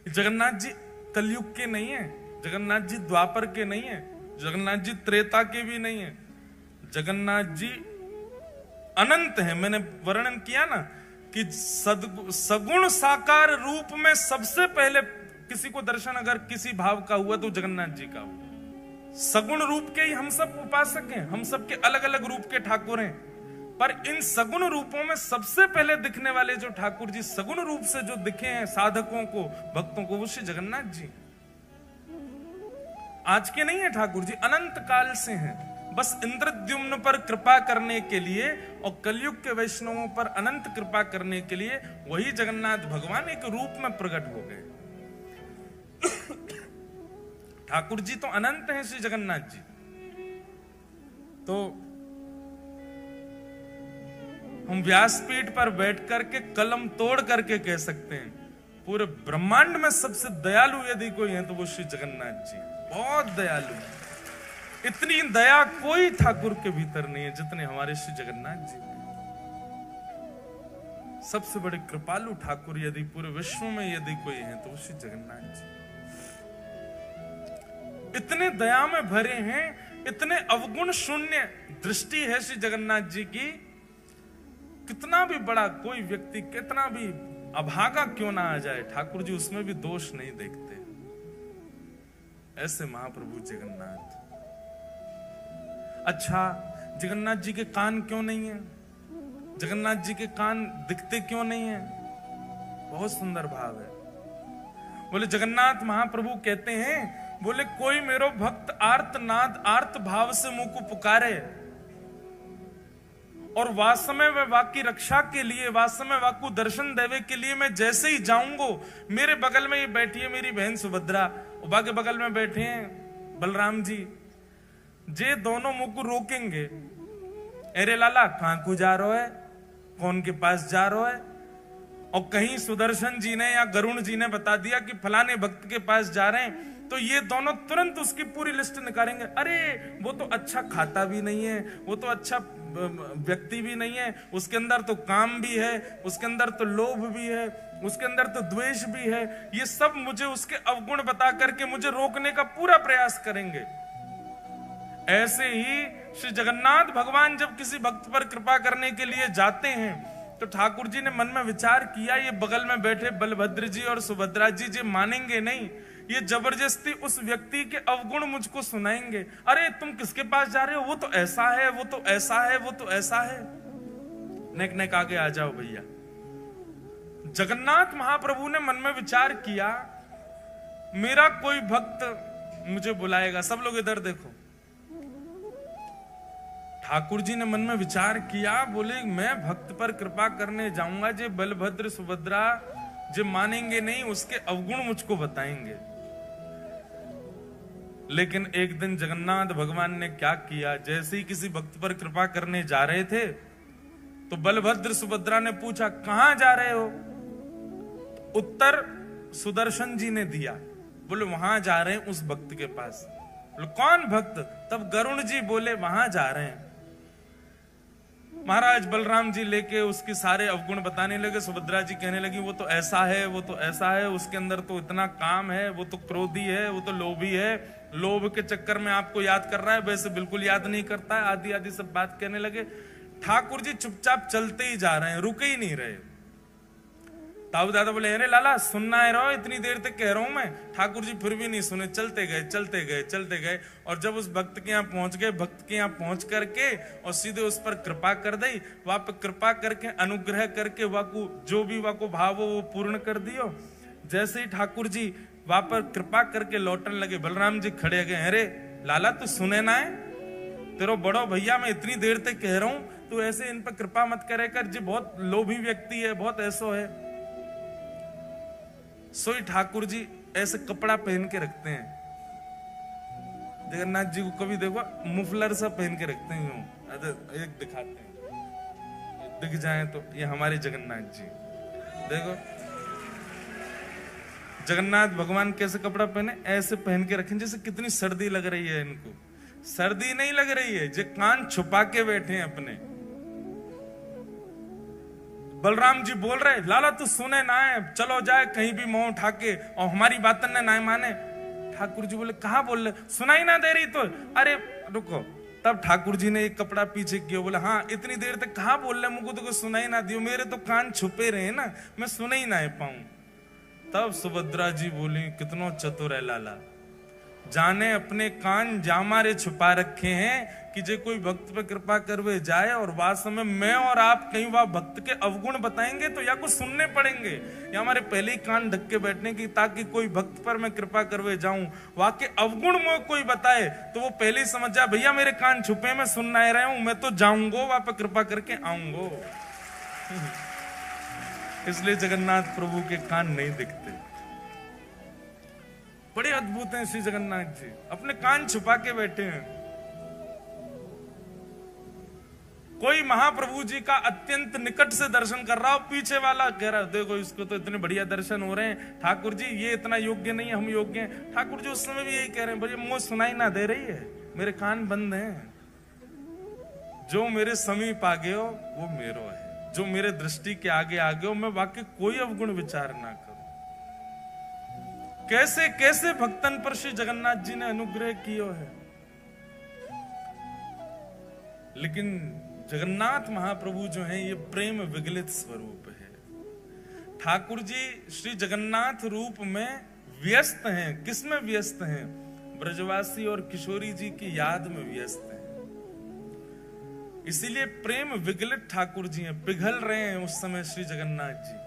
जगन्नाथ जी कलयुग के नहीं है, जगन्नाथ जी द्वापर के नहीं है, जगन्नाथ जी त्रेता के भी नहीं है, जगन्नाथ जी अनंत है। मैंने वर्णन किया ना कि सगुण साकार रूप में सबसे पहले किसी को दर्शन अगर किसी भाव का हुआ तो जगन्नाथ जी का हुआ। सगुण रूप के ही हम सब उपासक हैं, हम सब के अलग अलग रूप के ठाकुर हैं, पर इन सगुण रूपों में सबसे पहले दिखने वाले जो ठाकुर जी सगुण रूप से जो दिखे हैं साधकों को, भक्तों को, वो श्री जगन्नाथ जी। आज के नहीं है ठाकुर जी, अनंत काल से हैं। बस इंद्रद्युम्न पर कृपा करने के लिए और कलयुग के वैष्णवों पर अनंत कृपा करने के लिए वही जगन्नाथ भगवान एक रूप में प्रकट हो गए। ठाकुर जी तो अनंत हैं श्री जगन्नाथ जी। तो हम व्यासपीठ पर बैठ करके कलम तोड़ करके कह सकते हैं पूरे ब्रह्मांड में सबसे दयालु यदि कोई है तो वो श्री जगन्नाथ जी। बहुत दयालु, इतनी दया कोई ठाकुर के भीतर नहीं है जितने हमारे श्री जगन्नाथ जी। सबसे बड़े कृपालु ठाकुर यदि पूरे विश्व में यदि कोई है तो वो श्री जगन्नाथ जी। इतने दया में भरे हैं, इतने अवगुण शून्य दृष्टि है श्री जगन्नाथ जी की। कितना भी बड़ा कोई व्यक्ति, कितना भी अभागा क्यों ना आ जाए, ठाकुर जी उसमें भी दोष नहीं देखते। ऐसे महाप्रभु जगन्नाथ। अच्छा, जगन्नाथ जी के कान क्यों नहीं है? जगन्नाथ जी के कान दिखते क्यों नहीं है? बहुत सुंदर भाव है। बोले जगन्नाथ महाप्रभु कहते हैं, बोले कोई मेरो भक्त आर्तनाद आर्त भाव से मुंह को पुकारे और वासमय व वाकी रक्षा के लिए, वासमय वाकु दर्शन देवे के लिए मैं जैसे ही जाऊंगो, मेरे बगल में ये बैठी है मेरी बहन सुभद्रा, उबा के बगल में बैठे हैं बलराम जी, जे दोनों मुंह को रोकेंगे, अरे लाला कहां को जा रहे है, कौन के पास जा रहे है? और कहीं सुदर्शन जी ने या गरुण जी ने बता दिया कि फलाने भक्त के पास जा रहे हैं, तो ये दोनों तुरंत उसकी पूरी लिस्ट निकालेंगे। अरे वो तो अच्छा खाता भी नहीं है, वो तो अच्छा व्यक्ति भी नहीं है, उसके अंदर तो काम भी है, उसके अंदर तो लोभ भी है, उसके अंदर तो द्वेष भी है। ये सब मुझे उसके अवगुण बता करके मुझे रोकने का पूरा प्रयास करेंगे। ऐसे ही श्री जगन्नाथ भगवान जब किसी भक्त पर कृपा करने के लिए जाते हैं तो ठाकुर जी ने मन में विचार किया, ये बगल में बैठे बलभद्र जी और सुभद्रा जी जी मानेंगे नहीं, ये जबरदस्ती उस व्यक्ति के अवगुण मुझको सुनाएंगे। अरे तुम किसके पास जा रहे हो, वो तो ऐसा है, वो तो ऐसा है, वो तो ऐसा है। नेक नेक आगे आ जाओ भैया। जगन्नाथ महाप्रभु ने मन में विचार किया, मेरा कोई भक्त मुझे बुलाएगा। सब लोग इधर देखो। ठाकुर जी ने मन में विचार किया, बोले मैं भक्त पर कृपा करने जाऊंगा, जे बलभद्र सुभद्रा जो मानेंगे नहीं, उसके अवगुण मुझको बताएंगे। लेकिन एक दिन जगन्नाथ भगवान ने क्या किया, जैसे ही किसी भक्त पर कृपा करने जा रहे थे तो बलभद्र सुभद्रा ने पूछा कहां जा रहे हो? उत्तर सुदर्शन जी ने दिया, बोले वहां जा रहे हैं उस भक्त के पास। बोले कौन भक्त? तब गरुण जी बोले वहां जा रहे हैं। महाराज बलराम जी लेके उसके सारे अवगुण बताने लगे। सुभद्रा जी कहने लगी वो तो ऐसा है, वो तो ऐसा है, उसके अंदर तो इतना काम है, वो तो क्रोधी है, वो तो लोभी है, लोभ के चक्कर में आपको याद कर रहा है, वैसे बिल्कुल याद नहीं करता है, आदि आदि सब बात कहने लगे। ठाकुर जी चुपचाप चलते ही जा रहे हैं, रुके ही नहीं रहे। ताऊ दादा बोले अरे लाला सुनना है रहो, इतनी देर तक कह रहा हूं मैं। ठाकुर जी फिर भी नहीं सुने, चलते गए चलते गए चलते गए। और जब उस भक्त के यहाँ पहुंच गए, भक्त के यहाँ पहुंच करके और सीधे उस पर कृपा कर दी, वहां पर कृपा करके अनुग्रह करके वाकु जो भी वाको भाव हो वो पूर्ण कर दियो। जैसे ही ठाकुर जी वहां पर कृपा करके लौटने लगे, बलराम जी खड़े गए, अरे लाला तू सुने ना है, तेरो बड़ो भैया मैं इतनी देर तक कह रहा हूं, तू ऐसे इन पर कृपा मत करे कर, जी बहुत लोभी व्यक्ति है, बहुत ऐसो है। सोई ठाकुर जी ऐसे कपड़ा पहन के रखते हैं, जगन्नाथ जी को कभी देखो मुफलर सा पहन के रखते हैं, एक दिखाते हैं, दिख जाए तो ये हमारे जगन्नाथ जी। देखो जगन्नाथ भगवान कैसे कपड़ा पहने, ऐसे पहन के रखें जैसे कितनी सर्दी लग रही है इनको। सर्दी नहीं लग रही है, जो कान छुपा के बैठे हैं अपने। बलराम जी बोल रहे, लाला तू सुने ना है, चलो जाए कहीं भी मुंह उठा के, और हमारी बातन ने ना माने। ठाकुर जी बोले, कहा बोल रहे, सुनाई ना दे रही तो? अरे रुको। तब ठाकुर जी ने एक कपड़ा पीछे किया, बोले हाँ इतनी देर तक कहा बोल रहे, मुझको तो कुछ सुनाई ना दियो, मेरे तो कान छुपे रहे ना, मैं सुन ही ना पाऊं। तब सुभद्रा जी बोली, कितनो चतुर है लाला, जाने अपने कान जामारे छुपा रखे हैं कि जे कोई भक्त पे कृपा करवे जाए, और वास्तव में मैं और आप कहीं वहां भक्त के अवगुण बताएंगे तो या कुछ सुनने पड़ेंगे, या हमारे पहले ही कान ढक के बैठने की, ताकि कोई भक्त पर मैं कृपा करवे जाऊं, वहां के अवगुण में कोई बताए तो वो पहले ही समझ जाए, भैया मेरे कान छुपे, मैं सुन ना रहा हूं, मैं तो जाऊंगो वहां पर कृपा करके आऊंगो। इसलिए जगन्नाथ प्रभु के कान नहीं दिखते। बड़े अद्भुत हैं श्री जगन्नाथ जी, अपने कान छुपा के बैठे हैं। कोई महाप्रभु जी का अत्यंत निकट से दर्शन कर रहा हो, पीछे वाला कह रहा है, देखो इसको तो इतने बढ़िया दर्शन हो रहे हैं, ठाकुर जी ये इतना योग्य नहीं है, हम योग्य हैं। ठाकुर जी उस समय भी यही कह रहे हैं, भैया मुझे सुनाई ना दे रही है, मेरे कान बंद हैं, जो मेरे समीप आ गए हो वो मेरो है, जो मेरे दृष्टि के आगे आ गए हो, मैं वाकई कोई अवगुण विचार ना करूं। कैसे कैसे भक्तन पर श्री जगन्नाथ जी ने अनुग्रह किया है। लेकिन जगन्नाथ महाप्रभु जो हैं, ये प्रेम विगलित स्वरूप है। ठाकुर जी श्री जगन्नाथ रूप में व्यस्त हैं। किसमें व्यस्त हैं? ब्रजवासी और किशोरी जी की याद में व्यस्त हैं। इसीलिए प्रेम विगलित ठाकुर जी हैं, पिघल रहे हैं उस समय श्री जगन्नाथ जी।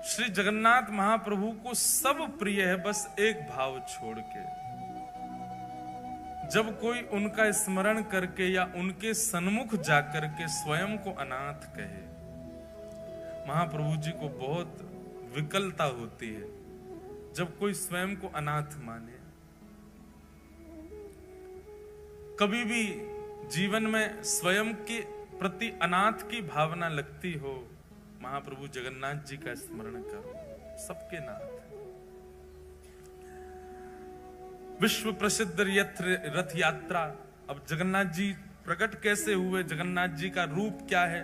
श्री जगन्नाथ महाप्रभु को सब प्रिय है, बस एक भाव छोड़ के। जब कोई उनका स्मरण करके या उनके सन्मुख जाकर के स्वयं को अनाथ कहे, महाप्रभु जी को बहुत विकलता होती है जब कोई स्वयं को अनाथ माने। कभी भी जीवन में स्वयं के प्रति अनाथ की भावना लगती हो, महाप्रभु जगन्नाथ जी का स्मरण करो, सबके नाथ। विश्व प्रसिद्ध रथ यात्रा, अब जगन्नाथ जी प्रकट कैसे हुए, जगन्नाथ जी का रूप क्या है?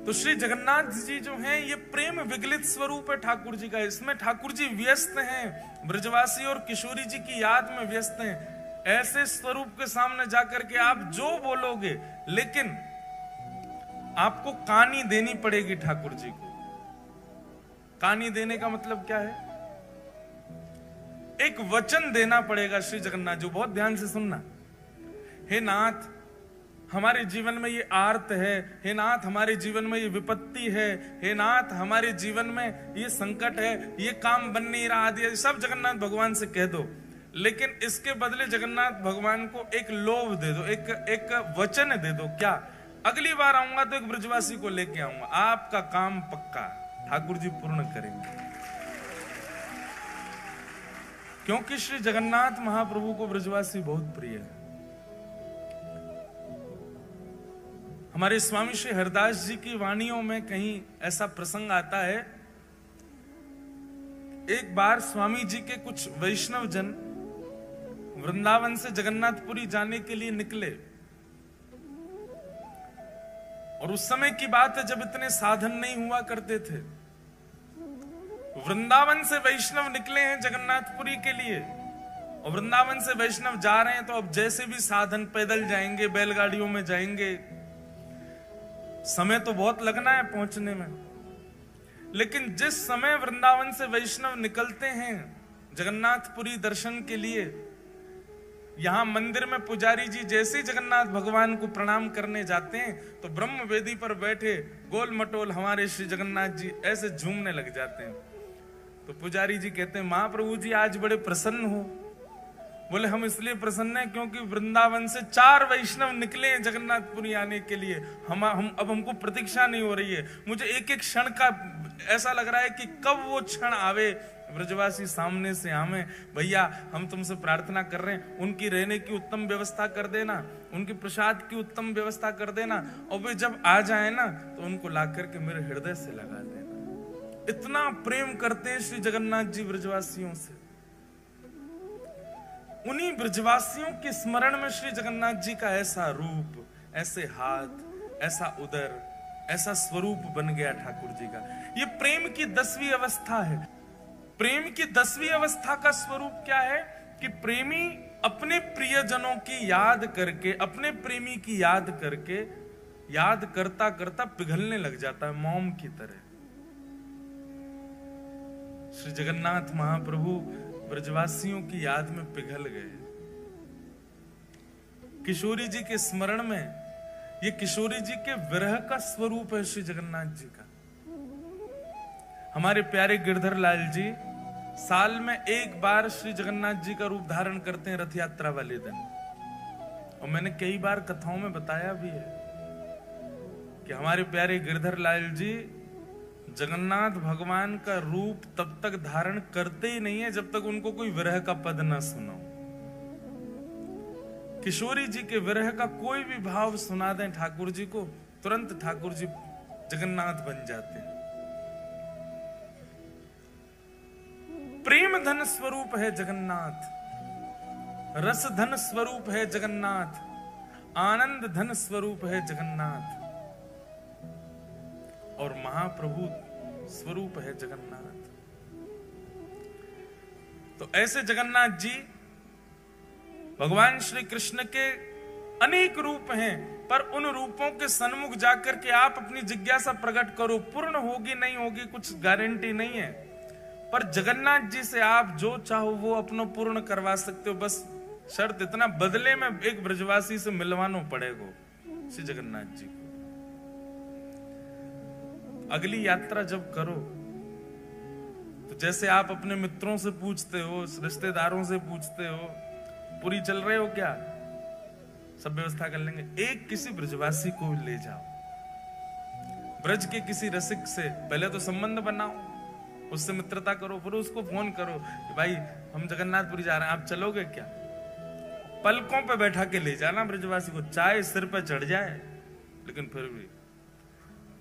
तो श्री जगन्नाथ जी जो हैं, ये प्रेम विगलित स्वरूप है ठाकुर जी का। इसमें ठाकुर जी व्यस्त हैं, ब्रजवासी और किशोरी जी की याद में व्यस्त हैं। ऐसे स्वरूप के सामने जाकर के आप जो बोलोगे, लेकिन आपको कहानी देनी पड़ेगी ठाकुर जी को। कहानी देने का मतलब क्या है? एक वचन देना पड़ेगा श्री जगन्नाथ जी। बहुत ध्यान से सुनना। हे नाथ, हमारे जीवन में ये आर्त है, हे नाथ हमारे जीवन में ये विपत्ति है, हे नाथ हमारे जीवन में ये संकट है, ये काम बन नहीं रहा, आदि सब जगन्नाथ भगवान से कह दो। लेकिन इसके बदले जगन्नाथ भगवान को एक लोभ दे दो, एक वचन दे दो। क्या? अगली बार आऊंगा तो एक ब्रजवासी को लेके आऊंगा, आपका काम पक्का ठाकुर जी पूर्ण करेंगे। क्योंकि श्री जगन्नाथ महाप्रभु को ब्रजवासी बहुत प्रिय है। हमारे स्वामी श्री हरदास जी की वाणियों में कहीं ऐसा प्रसंग आता है, एक बार स्वामी जी के कुछ वैष्णव जन वृंदावन से जगन्नाथपुरी जाने के लिए निकले, और उस समय की बात है जब इतने साधन नहीं हुआ करते थे। वृंदावन से वैष्णव निकले हैं जगन्नाथपुरी के लिए, और वृंदावन से वैष्णव जा रहे हैं तो अब जैसे भी साधन, पैदल जाएंगे, बैलगाड़ियों में जाएंगे, समय तो बहुत लगना है पहुंचने में। लेकिन जिस समय वृंदावन से वैष्णव निकलते हैं जगन्नाथपुरी दर्शन के लिए, यहां मंदिर में पुजारी जी जैसे जगन्नाथ भगवान को प्रणाम करने जाते हैं तो ब्रह्म वेदी पर बैठे गोल मटोल हमारे श्री जगन्नाथ जी ऐसे झूमने लग जाते हैं। तो पुजारी जी कहते हैं, महाप्रभु जी आज बड़े प्रसन्न हो। बोले, हम इसलिए प्रसन्न हैं क्योंकि वृंदावन से 4 वैष्णव निकले हैं जगन्नाथपुरी आने के लिए। हम अब हमको प्रतीक्षा नहीं हो रही है। मुझे एक एक क्षण का ऐसा लग रहा है कि कब वो क्षण आवे, ब्रजवासी सामने से हमें, भैया हम तुमसे प्रार्थना कर रहे हैं, उनकी रहने की उत्तम व्यवस्था कर देना, उनके प्रसाद की उत्तम व्यवस्था कर देना, और वे जब आ जाए ना तो उनको ला करके मेरे हृदय से लगा देना। इतना प्रेम करते हैं श्री जगन्नाथ जी ब्रजवासियों से। उन्हीं ब्रजवासियों के स्मरण में श्री जगन्नाथ जी का ऐसा रूप, ऐसे हाथ, ऐसा उदर, ऐसा स्वरूप बन गया ठाकुर जी का। ये प्रेम की 10वीं अवस्था है। प्रेम की 10वीं अवस्था का स्वरूप क्या है कि प्रेमी अपने प्रियजनों की याद करके, अपने प्रेमी की याद करके, याद करता करता पिघलने लग जाता है मोम की तरह। श्री जगन्नाथ महाप्रभु ब्रजवासियों की याद में पिघल गए। किशोरी जी के स्मरण में, ये किशोरी जी के विरह का स्वरूप है श्री जगन्नाथ जी का। हमारे प्यारे गिरधर लाल जी साल में एक बार श्री जगन्नाथ जी का रूप धारण करते हैं रथ यात्रा वाले दिन। और मैंने कई बार कथाओं में बताया भी है कि हमारे प्यारे गिरधर लाल जी जगन्नाथ भगवान का रूप तब तक धारण करते ही नहीं है जब तक उनको कोई विरह का पद ना सुनाओ। किशोरी जी के विरह का कोई भी भाव सुना दें ठाकुर जी को, तुरंत ठाकुर जी जगन्नाथ बन जाते हैं। प्रेम धन स्वरूप है जगन्नाथ, रस धन स्वरूप है जगन्नाथ, आनंद धन स्वरूप है जगन्नाथ, और महाप्रभु स्वरूप है जगन्नाथ। तो ऐसे जगन्नाथ जी भगवान श्री कृष्ण के अनेक रूप हैं, पर उन रूपों के सन्मुख जाकर के आप अपनी जिज्ञासा प्रकट करो। पूर्ण होगी नहीं होगी कुछ गारंटी नहीं है, पर जगन्नाथ जी से आप जो चाहो वो अपना पूर्ण करवा सकते हो। बस शर्त इतना, बदले में एक ब्रजवासी से मिलवाना पड़ेगा श्री जगन्नाथ जी को। अगली यात्रा जब करो तो जैसे आप अपने मित्रों से पूछते हो, रिश्तेदारों से पूछते हो, पूरी चल रहे हो क्या, सब व्यवस्था कर लेंगे, एक किसी ब्रजवासी को ले जाओ। ब्रज के किसी रसिक से पहले तो संबंध बनाओ, उससे मित्रता करो, फिर उसको फोन करो कि भाई हम जगन्नाथपुरी जा रहे हैं, आप चलोगे क्या। पलकों पे बैठा के ले जाना ब्रजवासी को, चाहे सिर पे चढ़ जाए, लेकिन फिर भी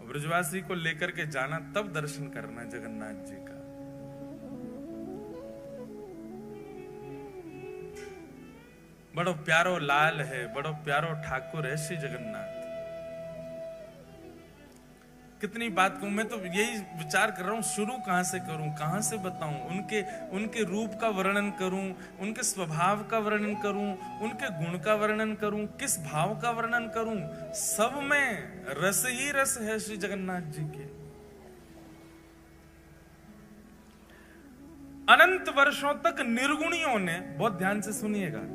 ब्रजवासी को लेकर के जाना, तब दर्शन करना जगन्नाथ जी का। बड़ो प्यारो लाल है, बड़ो प्यारो ठाकुर है श्री जगन्नाथ। कितनी बात कहूं, मैं तो यही विचार कर रहा हूं शुरू कहां से करूं, कहां से बताऊं, उनके रूप का वर्णन करूं, उनके स्वभाव का वर्णन करूं, उनके गुण का वर्णन करूं, किस भाव का वर्णन करूं। सब में रस ही रस है श्री जगन्नाथ जी के। अनंत वर्षों तक निर्गुणियों ने, बहुत ध्यान से सुनिएगा,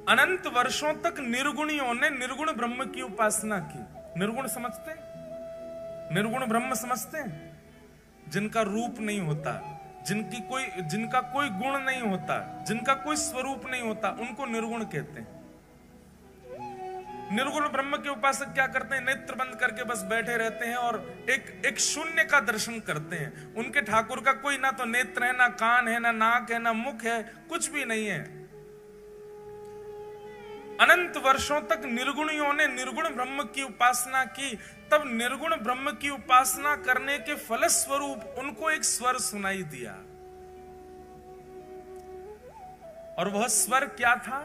अनंत वर्षों तक निर्गुणियों ने निर्गुण ब्रह्म की उपासना की। निर्गुण समझते हैं, निर्गुण ब्रह्म समझते हैं, जिनका रूप नहीं होता, जिनका कोई गुण नहीं होता, जिनका कोई स्वरूप नहीं होता, उनको निर्गुण कहते हैं। निर्गुण ब्रह्म के उपासक क्या करते हैं, नेत्र बंद करके बस बैठे रहते हैं और एक शून्य का दर्शन करते हैं। उनके ठाकुर का कोई ना तो नेत्र है, ना कान है, ना नाक है, ना मुख है, कुछ भी नहीं है। अनंत वर्षों तक निर्गुणियों ने निर्गुण ब्रह्म की उपासना की, तब निर्गुण ब्रह्म की उपासना करने के फलस्वरूप उनको एक स्वर सुनाई दिया। और वह स्वर क्या था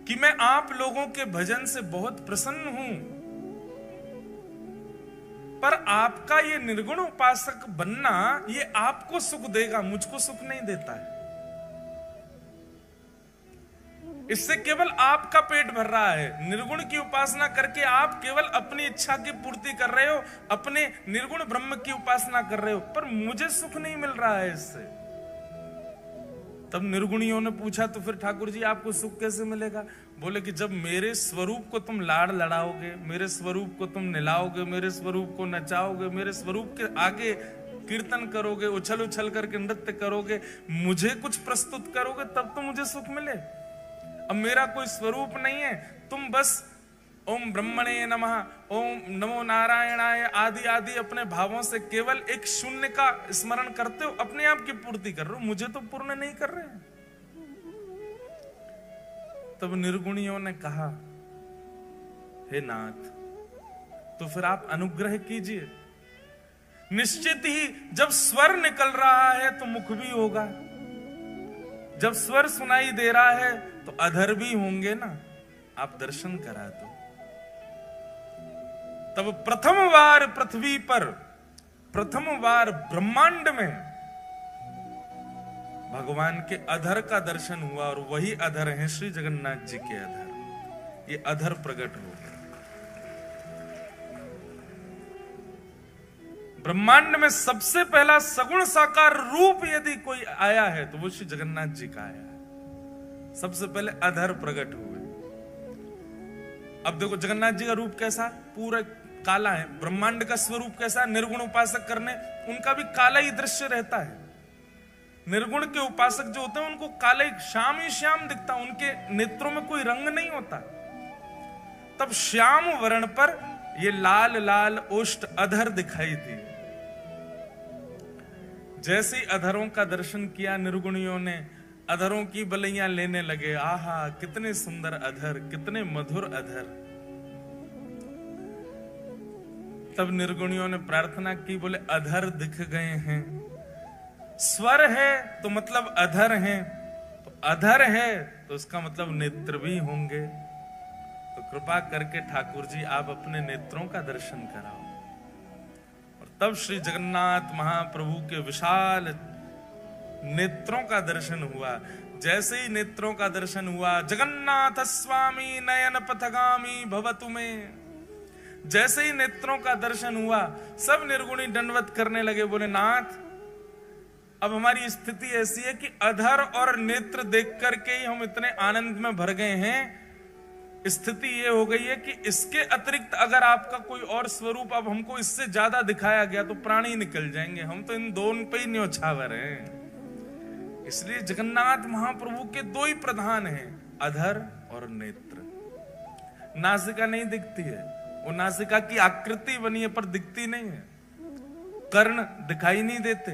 कि मैं आप लोगों के भजन से बहुत प्रसन्न हूं, पर आपका ये निर्गुण उपासक बनना ये आपको सुख देगा, मुझको सुख नहीं देता है। इससे केवल आपका पेट भर रहा है। निर्गुण की उपासना करके आप केवल अपनी इच्छा की पूर्ति कर रहे हो, अपने निर्गुण ब्रह्म की उपासना कर रहे हो, पर मुझे सुख नहीं मिल रहा है इससे। तब निर्गुणियों ने पूछा, तो फिर ठाकुर जी आपको सुख कैसे मिलेगा। बोले कि जब मेरे स्वरूप को तुम लाड़ लड़ाओगे, मेरे स्वरूप को तुम निलाओगे, मेरे स्वरूप को नचाओगे, मेरे स्वरूप के आगे कीर्तन करोगे, उछल उछल करके नृत्य करोगे, मुझे कुछ प्रस्तुत करोगे, तब तो मुझे सुख मिले। अब मेरा कोई स्वरूप नहीं है, तुम बस ओम ब्रह्मणे नमः, ओम नमो नारायणाय आदि आदि अपने भावों से केवल एक शून्य का स्मरण करते हो, अपने आप की पूर्ति कर रहे हो, मुझे तो पूर्ण नहीं कर रहे हैं। तब निर्गुणियों ने कहा, हे नाथ, तो फिर आप अनुग्रह कीजिए। निश्चित ही जब स्वर निकल रहा है तो मुख भी होगा, जब स्वर सुनाई दे रहा है तो अधर भी होंगे ना। आप दर्शन करा दो। तब प्रथम बार पृथ्वी पर, प्रथम बार ब्रह्मांड में भगवान के अधर का दर्शन हुआ, और वही अधर हैं श्री जगन्नाथ जी के अधर। ये अधर प्रकट हो गए। ब्रह्मांड में सबसे पहला सगुण साकार रूप यदि कोई आया है तो वो श्री जगन्नाथ जी का आया है। सबसे पहले अधर प्रकट हुए। अब देखो जगन्नाथ जी का रूप कैसा, पूरा काला है। ब्रह्मांड का स्वरूप कैसा, निर्गुण उपासक करने उनका भी काला ही दृश्य रहता है। निर्गुण के उपासक जो होते हैं उनको काले श्याम ही श्याम दिखता, उनके नेत्रों में कोई रंग नहीं होता। तब श्याम वर्ण पर ये लाल लाल ओष्ठ अधर दिखाई दिए। जैसे ही अधरों का दर्शन किया निर्गुणियों ने, अधरों की बलैया लेने लगे। आहा कितने सुंदर अधर, कितने मधुर अधर। तब निर्गुणियों ने प्रार्थना की, बोले अधर दिख गए हैं। स्वर है तो मतलब अधर हैं, तो अधर है तो उसका मतलब नेत्र भी होंगे। तो कृपा करके ठाकुर जी आप अपने नेत्रों का दर्शन कराओ। और तब श्री जगन्नाथ महाप्रभु के विशाल नेत्रों का दर्शन हुआ। जैसे ही नेत्रों का दर्शन हुआ, जगन्नाथ स्वामी नयन पथगामी भवतु में, जैसे ही नेत्रों का दर्शन हुआ सब निर्गुणी दंडवत करने लगे। बोले नाथ अब हमारी स्थिति ऐसी है कि अधर और नेत्र देख करके ही हम इतने आनंद में भर गए हैं। स्थिति ये हो गई है कि इसके अतिरिक्त अगर आपका कोई और स्वरूप अब हमको इससे ज्यादा दिखाया गया तो प्राण ही निकल जाएंगे। हम तो इन दोनों पे ही न्योछावर हैं। इसलिए जगन्नाथ महाप्रभु के दो ही प्रधान हैं, अधर और नेत्र। नासिका नहीं दिखती है, वो नासिका की आकृति बनी है पर दिखती नहीं है। कर्ण दिखाई नहीं देते,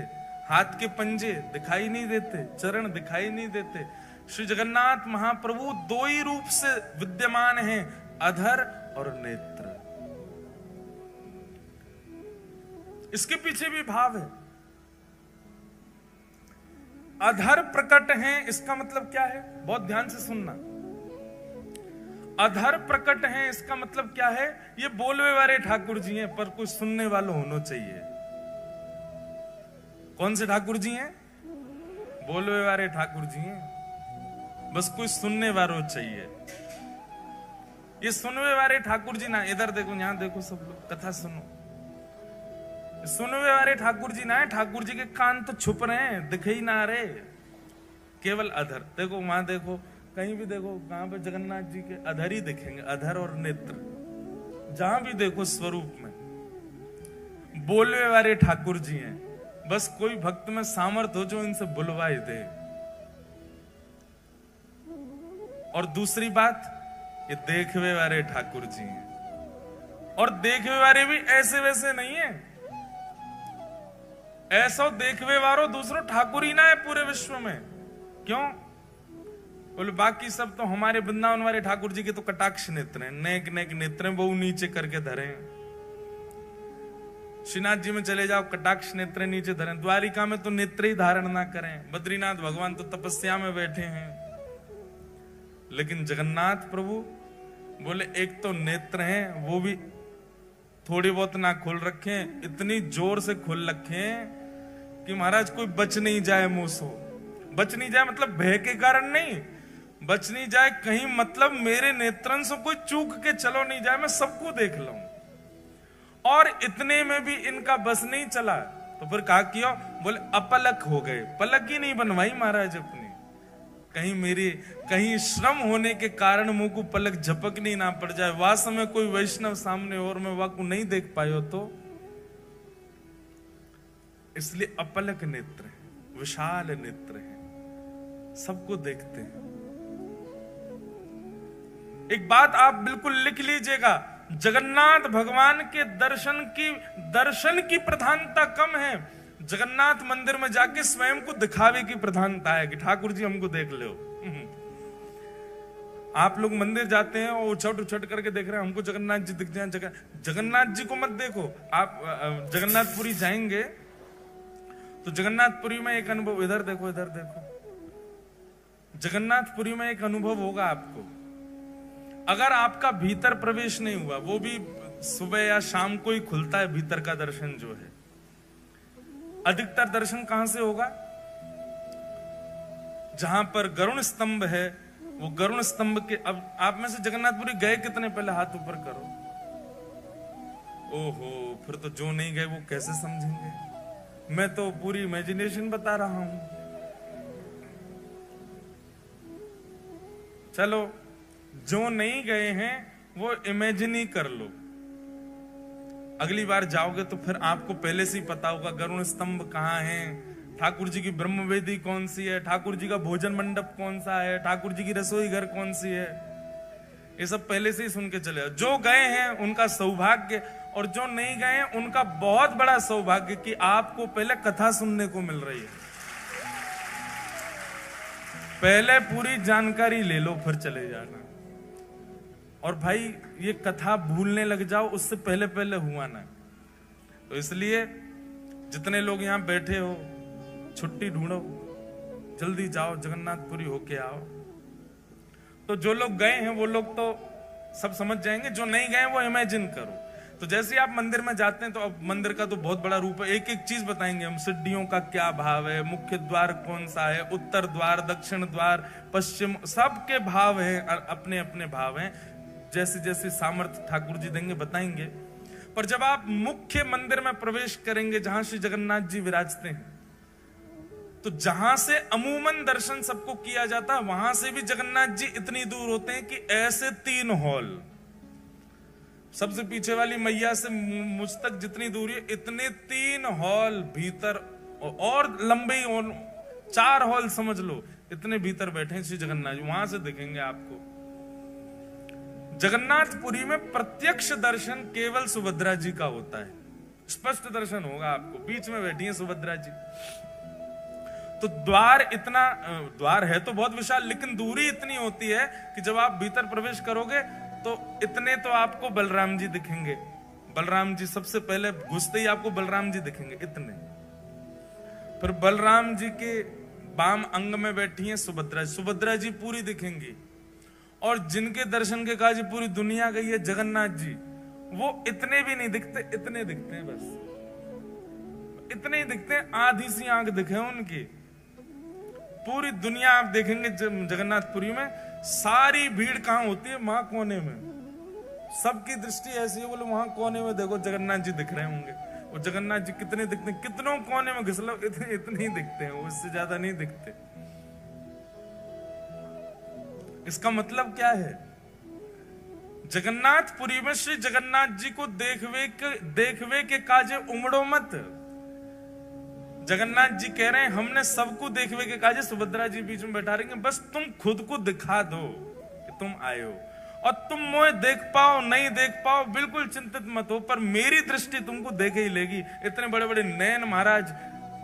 हाथ के पंजे दिखाई नहीं देते, चरण दिखाई नहीं देते। श्री जगन्नाथ महाप्रभु दो ही रूप से विद्यमान हैं, अधर और नेत्र। इसके पीछे भी भाव है। अधर प्रकट हैं, इसका मतलब क्या है, बहुत ध्यान से सुनना। अधर प्रकट हैं इसका मतलब क्या है, ये बोलवे वाले ठाकुर जी हैं पर कुछ सुनने वालों होना चाहिए। कौन से ठाकुर जी हैं? बोलवे वाले ठाकुर जी हैं, बस कुछ सुनने वालों चाहिए। ये सुनवे वाले ठाकुर जी ना, इधर देखो, यहां देखो, सब लोग कथा सुनो। सुनवे वाले ठाकुर जी ना है, ठाकुर जी के कान तो छुप रहे हैं, दिख ही ना रहे, केवल अधर। देखो वहां देखो, कहीं भी देखो, कहां पे जगन्नाथ जी के अधर ही दिखेंगे, अधर और नेत्र। जहां भी देखो स्वरूप में बोलवे वाले ठाकुर जी हैं। बस कोई भक्त में सामर्थ्य हो जो इनसे बुलवाई दे। और दूसरी बात, ये देखवे वाले ठाकुर जी हैं, और देखवे वाले भी ऐसे वैसे नहीं है। ऐसा देखवे वारो दूसरो ठाकुर ही ना है पूरे विश्व में। क्यों? बोले बाकी सब तो हमारे वृंदावन वाले ठाकुर जी के तो कटाक्ष नेत्र हैं, नेक नेक नेत्र हैं, वो नीचे करके धरे हैं। श्रीनाथ जी में चले जाओ, कटाक्ष नेत्र नीचे धरे। द्वारिका में तो नेत्र ही धारण ना करें। बद्रीनाथ भगवान तो तपस्या में बैठे हैं। लेकिन जगन्नाथ प्रभु बोले एक तो नेत्र हैं, वो भी थोड़ी बहुत ना खोल रखे, इतनी जोर से खोल रखे कि महाराज कोई बच नहीं जाए मुंह से। बच नहीं जाए मतलब भय के कारण नहीं, बच नहीं जाए कहीं मतलब मेरे नेत्रन से कोई चूक के चलो नहीं जाए, मैं सबको देख लूं। और इतने में भी इनका बस नहीं चला, तो फिर कहा किया, बोले अपलक हो गए। पलक ही नहीं बनवाई महाराज अपनी, कहीं श्रम होने के कारण मुंह को पलक झपकनी ना पड़ जाए। वह समय कोई वैष्णव सामने और मैं वह को नहीं देख पायो तो, इसलिए अपलक नेत्र है, विशाल नेत्र है, सबको देखते हैं। एक बात आप बिल्कुल लिख लीजिएगा, जगन्नाथ भगवान के दर्शन की प्रधानता कम है, जगन्नाथ मंदिर में जाके स्वयं को दिखावे की प्रधानता है कि ठाकुर जी हमको देख लो। आप लोग मंदिर जाते हैं और उछट करके देख रहे हैं हमको जगन्नाथ जी दिख जाए। जगन्नाथ जी को मत देखो। आप जगन्नाथपुरी जाएंगे तो जगन्नाथपुरी में एक अनुभव, इधर देखो, इधर देखो, जगन्नाथपुरी में एक अनुभव होगा आपको। अगर आपका भीतर प्रवेश नहीं हुआ, वो भी सुबह या शाम को ही खुलता है भीतर का दर्शन जो है, अधिकतर दर्शन कहां से होगा? जहां पर गरुण स्तंभ है, वो गरुण स्तंभ के, अब आप में से जगन्नाथपुरी गए कितने? पहले हाथ ऊपर करो। ओहो, फिर तो जो नहीं गए वो कैसे समझेंगे? मैं तो पूरी इमेजिनेशन बता रहा हूं। चलो, जो नहीं गए हैं वो इमेजिन ही कर लो। अगली बार जाओगे तो फिर आपको पहले से ही पता होगा गरुण स्तंभ कहाँ है, ठाकुर जी की ब्रह्मवेदी कौन सी है, ठाकुर जी का भोजन मंडप कौन सा है, ठाकुर जी की रसोई घर कौन सी है। ये सब पहले से ही सुन के चले। जो गए हैं उनका सौभाग्य, और जो नहीं गए हैं उनका बहुत बड़ा सौभाग्य कि आपको पहले कथा सुनने को मिल रही है। पहले पूरी जानकारी ले लो, फिर चले जाना। और भाई, ये कथा भूलने लग जाओ, उससे पहले पहले हुआ ना। तो इसलिए जितने लोग यहां बैठे हो, छुट्टी ढूंढो, जल्दी जाओ, जगन्नाथपुरी होके आओ। तो जो लोग गए हैं वो लोग तो सब समझ जाएंगे, जो नहीं गए वो इमेजिन करो। तो जैसे आप मंदिर में जाते हैं तो अब मंदिर का तो बहुत बड़ा रूप है, एक एक चीज बताएंगे हम। सीढ़ियों का क्या भाव है, मुख्य द्वार कौन सा है, उत्तर द्वार, दक्षिण द्वार, पश्चिम, सबके भाव है, अपने अपने भाव हैं। जैसे जैसे सामर्थ्य ठाकुर जी देंगे बताएंगे। पर जब आप मुख्य मंदिर में प्रवेश करेंगे, जहां श्री जगन्नाथ जी विराजते हैं, तो जहां से अमूमन दर्शन सबको किया जाता है, वहां से भी जगन्नाथ जी इतनी दूर होते हैं कि ऐसे 3 हॉल, सबसे पीछे वाली मैया से मुझ तक जितनी दूरी है, इतने 3 हॉल भीतर, और लंबे 4 हॉल समझ लो, इतने भीतर बैठे हैं श्री जगन्नाथ जी। वहां से दिखेंगे आपको। जगन्नाथपुरी में प्रत्यक्ष दर्शन केवल सुभद्रा जी का होता है, स्पष्ट दर्शन होगा आपको। बीच में बैठी है सुभद्रा जी। तो द्वार है तो बहुत विशाल, लेकिन दूरी इतनी होती है कि जब आप भीतर प्रवेश करोगे तो इतने तो आपको बलराम जी दिखेंगे। बलराम जी सबसे पहले घुसते ही आपको बलराम जी दिखेंगे, इतने। फिर बलराम जी के बाम अंग में बैठी हैं सुभद्रा जी। सुभद्रा जी पूरी दिखेंगी। और जिनके दर्शन के काज पूरी दुनिया गई है, जगन्नाथ जी, वो इतने भी नहीं दिखते, इतने दिखते हैं, बस इतने ही दिखते हैं। आधी सी आंख दिखे उनकी। पूरी दुनिया आप देखेंगे जगन्नाथपुरी में, सारी भीड़ कहां होती है? वहां कोने में। सबकी दृष्टि ऐसी है, बोले वहां कोने में देखो जगन्नाथ जी दिख रहे होंगे। और जगन्नाथ जी कितने दिखते हैं? कितनों कोने में घिस लो, इतने ही दिखते हैं, उससे ज्यादा नहीं दिखते। इसका मतलब क्या है? जगन्नाथपुरी में श्री जगन्नाथ जी को देखवे के काजे उमड़ो मत। जगन्नाथ जी कह रहे हैं हमने सबको देखवे के काजे सुभद्रा जी बीच में बैठा रहेंगे, बस तुम खुद को दिखा दो कि तुम आए हो। और तुम मुझे देख पाओ नहीं देख पाओ, बिल्कुल चिंतित मत हो, पर मेरी दृष्टि तुमको देखे ही लेगी। इतने बड़े बड़े नयन महाराज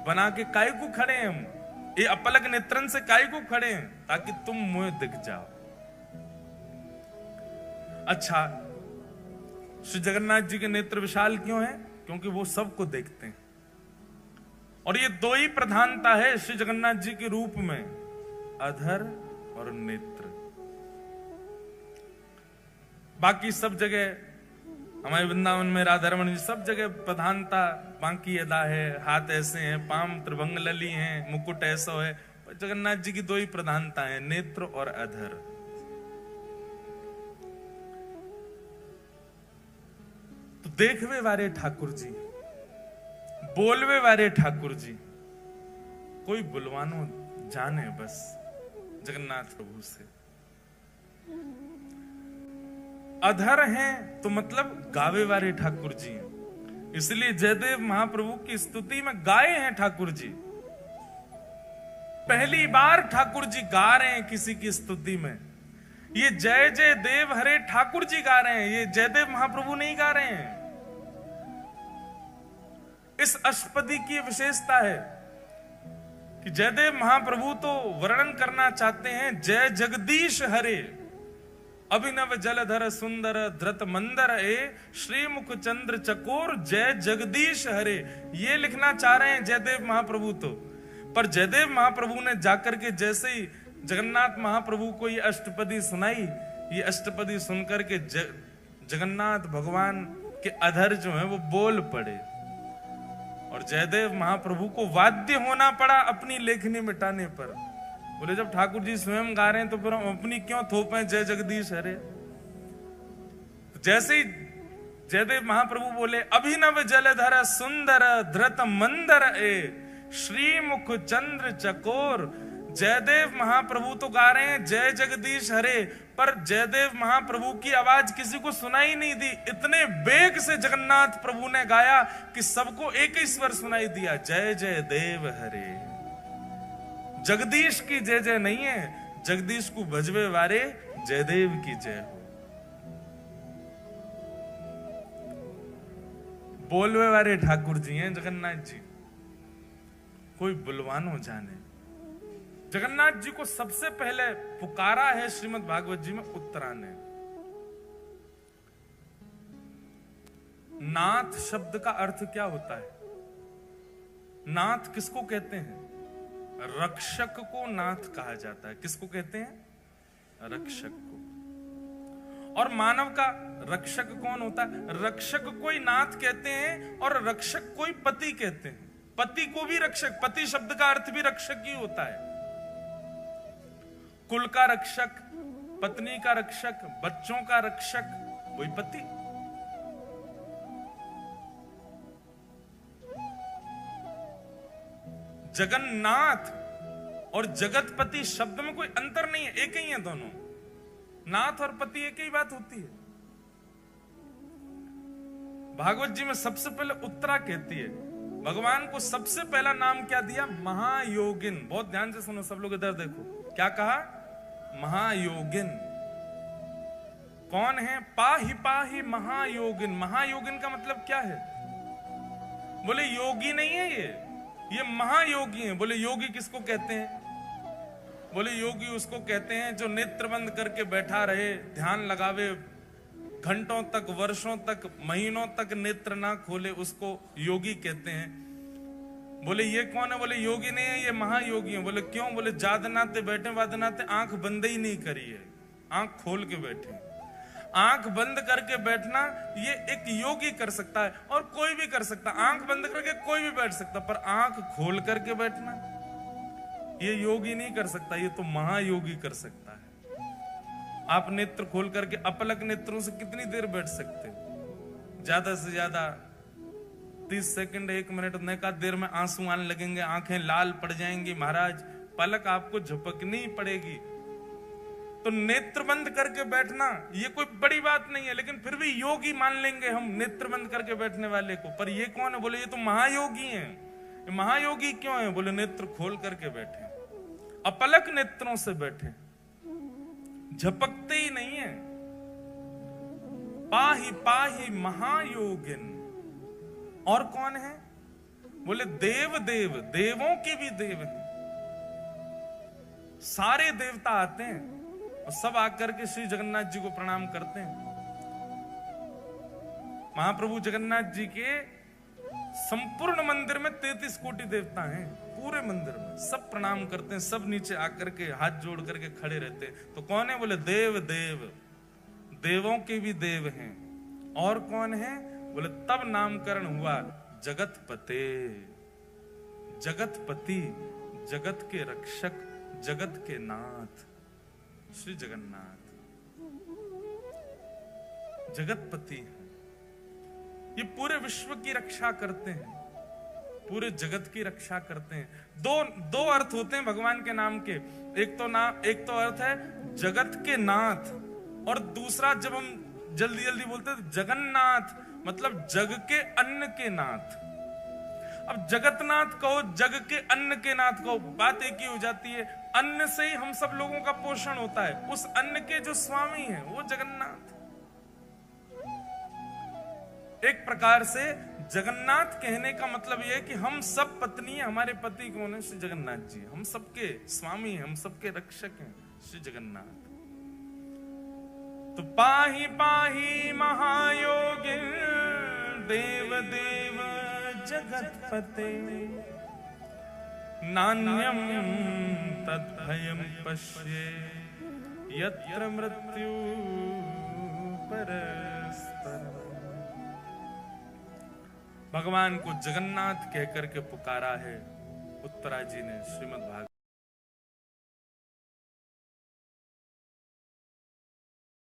बना के काय को खड़े हैं हम, ये अपलक नेत्रन से काय को खड़े हैं? ताकि तुम मुझे दिख जाओ। अच्छा, श्री जगन्नाथ जी के नेत्र विशाल क्यों हैं? क्योंकि वो सबको देखते हैं। और ये 2 ही प्रधानता है श्री जगन्नाथ जी के रूप में, अधर और नेत्र। बाकी सब जगह हमारे वृंदावन में राधा रमन जी सब जगह प्रधानता बाकी अदा है। हाथ ऐसे हैं, पाम त्रिभंग लली हैं, मुकुट ऐसा है। जगन्नाथ जी की 2 ही प्रधानता है, नेत्र और अधर। तो देखवे वारे ठाकुर जी, बोलवे वारे ठाकुर जी, कोई बुलवानो जाने बस जगन्नाथ प्रभु से। अधर हैं तो मतलब गावे वाले ठाकुर जी हैं। इसलिए जयदेव महाप्रभु की स्तुति में गाए हैं ठाकुर जी। पहली बार ठाकुर जी गा रहे हैं किसी की स्तुति में। ये जय जय देव हरे ठाकुर जी गा रहे हैं, ये जयदेव महाप्रभु नहीं गा रहे हैं। इस अष्टपदी की विशेषता है कि जयदेव महाप्रभु तो वर्णन करना चाहते हैं जय जगदीश हरे, अभिनव जलधर सुंदर धृत मंदर ए, श्रीमुख चंद्र चकोर जय जगदीश हरे, ये लिखना चाह रहे हैं जयदेव महाप्रभु तो। पर जयदेव महाप्रभु ने जाकर के जैसे ही जगन्नाथ महाप्रभु को ये अष्टपदी सुनाई, ये अष्टपदी सुनकर के जगन्नाथ भगवान के अधर जो है वो बोल पड़े और जयदेव महाप्रभु को वाद्य होना पड़ा अपनी लेखनी मिटाने पर। बोले जब ठाकुर जी स्वयं गा रहे हैं तो फिर हम अपनी क्यों थोपें जय जगदीश हरे। जैसे ही जयदेव महाप्रभु बोले अभिनव जलधर सुंदर धृत मंदर ए श्रीमुख चंद्र चकोर। जयदेव महाप्रभु तो गा रहे हैं जय जगदीश हरे, पर जयदेव महाप्रभु की आवाज किसी को सुनाई नहीं दी। इतने बेग से जगन्नाथ प्रभु ने गाया कि सबको एक ही स्वर सुनाई दिया, जय जय देव हरे। जगदीश की जय जय नहीं है, जगदीश को भजवे वारे जयदेव की जय हो। बोलवे वारे ठाकुर जी हैं जगन्नाथ जी, कोई बुलवानो जाने। जगन्नाथ जी को सबसे पहले पुकारा है श्रीमद् भागवत जी में उत्तरा ने। नाथ शब्द का अर्थ क्या होता है? नाथ किसको कहते हैं? रक्षक को नाथ कहा जाता है। किसको कहते हैं? रक्षक को। और मानव का रक्षक कौन होता है? रक्षक कोई नाथ कहते हैं और रक्षक कोई पति कहते हैं। पति को भी रक्षक, पति शब्द का अर्थ भी रक्षक ही होता है। कुल का रक्षक, पत्नी का रक्षक, बच्चों का रक्षक, वही पति। जगन्नाथ और जगतपति शब्द में कोई अंतर नहीं है, एक ही है दोनों। नाथ और पति एक ही बात होती है। भागवत जी में सबसे पहले उत्तरा कहती है भगवान को सबसे पहला नाम क्या दिया? महायोगिन। बहुत ध्यान से सुनो सब लोग, इधर देखो क्या कहा? महायोगिन। कौन है? पाहि पाहि महायोगिन। महायोगिन का मतलब क्या है? बोले योगी नहीं है ये महायोगी है। बोले योगी किसको कहते हैं? बोले योगी उसको कहते हैं जो नेत्र बंद करके बैठा रहे, ध्यान लगावे, घंटों तक, वर्षों तक, महीनों तक नेत्र ना खोले, उसको योगी कहते हैं। बोले ये कौन है? बोले योगी नहीं है, ये महायोगी है। बोले क्यों? बोले जादनाते बैठे वादनाते आंख बंद ही नहीं करी है, आंख खोल के बैठे। आंख बंद करके बैठना ये एक योगी कर सकता है और कोई भी कर सकता है। आंख बंद करके कोई भी बैठ सकता, पर आंख खोल करके बैठना ये योगी नहीं कर सकता, ये तो महायोगी कर सकता है। आप नेत्र खोल करके अपलक नेत्रों से कितनी देर बैठ सकते? ज्यादा से ज्यादा 30 सेकंड, 1 मिनट। नैका देर में आंसू आने लगेंगे, आंखें लाल पड़ जाएंगी महाराज, पलक आपको झपकनी पड़ेगी। तो नेत्र बंद करके बैठना ये कोई बड़ी बात नहीं है, लेकिन फिर भी योगी मान लेंगे हम नेत्र बंद करके बैठने वाले को। पर ये कौन है? बोले ये तो महायोगी हैं। महायोगी क्यों है? बोले नेत्र खोल करके बैठे, अपलक नेत्रों से बैठे, झपकते ही नहीं है। पाहि पाहि महायोगिन। और कौन है? बोले देव देव, देवों के भी देव हैं। सारे देवता आते हैं और सब आकर के श्री जगन्नाथ जी को प्रणाम करते हैं। महाप्रभु जगन्नाथ जी के संपूर्ण मंदिर में 33 कोटि देवता हैं। पूरे मंदिर में सब प्रणाम करते हैं, सब नीचे आकर के हाथ जोड़ करके खड़े रहते हैं। तो कौन है? बोले देव देव, देवों के भी देव हैं। और कौन है? बोले तब नामकरण हुआ जगतपते। जगतपति, जगत के रक्षक, जगत के नाथ श्री जगन्नाथ जगतपति हैं। ये पूरे विश्व की रक्षा करते हैं, पूरे जगत की रक्षा करते हैं। दो अर्थ होते हैं भगवान के नाम के। एक तो अर्थ है जगत के नाथ, और दूसरा जब हम जल्दी जल्दी बोलते हैं जगन्नाथ, मतलब जग के अन्न के नाथ। अब जगतनाथ कहो, जग के अन्न के नाथ कहो, बात एक ही हो जाती है। अन्न से ही हम सब लोगों का पोषण होता है। उस अन्न के जो स्वामी हैं वो जगन्नाथ। एक प्रकार से जगन्नाथ कहने का मतलब यह है कि हम सब पत्नी है, हमारे पति कौन है? श्री जगन्नाथ जी। हम सबके स्वामी हैं, हम सबके रक्षक हैं श्री जगन्नाथ। तो पाहि पाहि महायोगिन देव देव जगतपते नान्यम तद्भयं पश्ये यत्र मृत्यु परस्पर। भगवान को जगन्नाथ कहकर के पुकारा है उत्तरा जी ने श्रीमद् भागवत।